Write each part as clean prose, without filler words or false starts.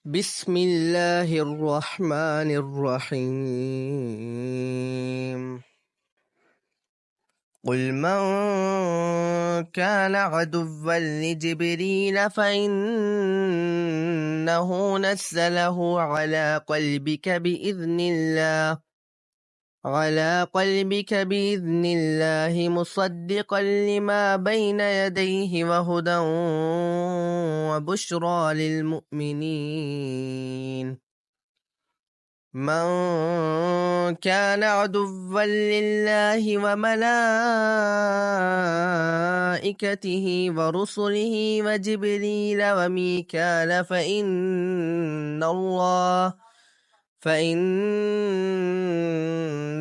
بسم الله الرحمن الرحيم قل من كان عدوا لجبريل فإنه نزله على قلبك بإذن الله مصدقا لما بين يديه وهدى وبشرى للمؤمنين من كان عدوا لله وملائكته ورسله وجبريل وميكال فإن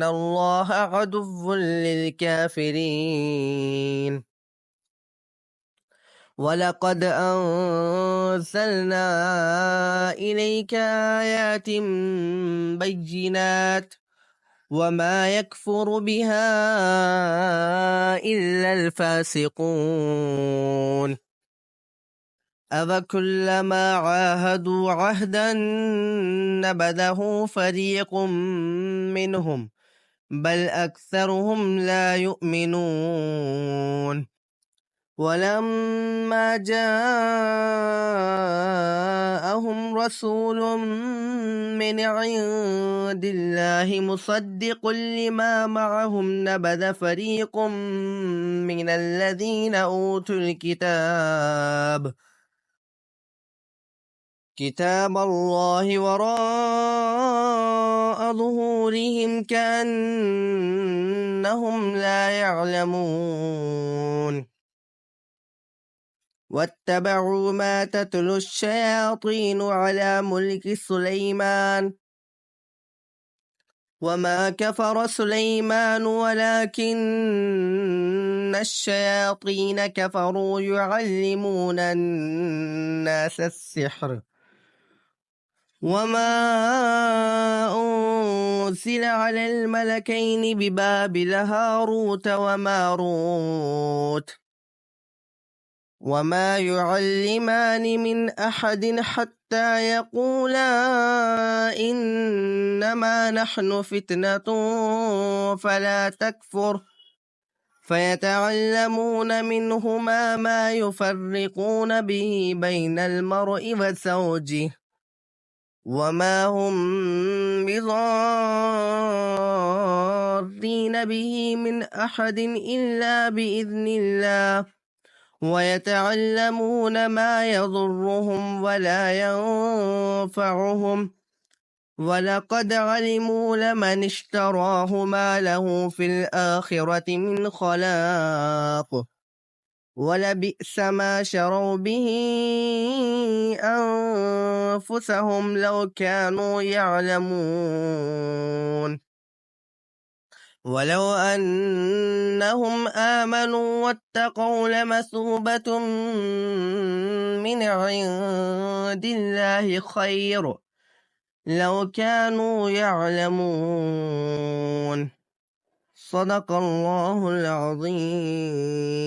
الله عدو للكافرين ولقد أنزلنا إليك آيات بينات وما يكفر بها إلا الفاسقون أَفَكُلَّمَا عَاهَدُوا عَهْدًا نَبَذَهُ فَرِيقٌ مِّنْهُمْ بَلْ أَكْثَرُهُمْ لَا يُؤْمِنُونَ ولما جاءهم رسول من عند الله مصدق لما معهم نبذ فريق من الذين أوتوا كتاب الله وراء ظهورهم كأنهم لا يعلمون واتبعوا ما تتلو الشياطين على ملك سليمان وما كفر سليمان ولكن الشياطين كفروا يعلمون الناس السحر وما أنزل على الملكين ببابل هاروت وماروت وما يعلمان من أحد حتى يقولا إنما نحن فتنة فلا تكفر فيتعلمون منهما ما يفرقون به بين المرء وزوجه وما هم بضارين به من أحد إلا بإذن الله ويتعلمون ما يضرهم ولا ينفعهم ولقد علموا لمن اشتراه ما له في الآخرة من خلاق ولبئس ما شروا به أنفسهم لو كانوا يعلمون ولو أنهم آمنوا واتقوا لمثوبة من عند الله خير لو كانوا يعلمون صدق الله العظيم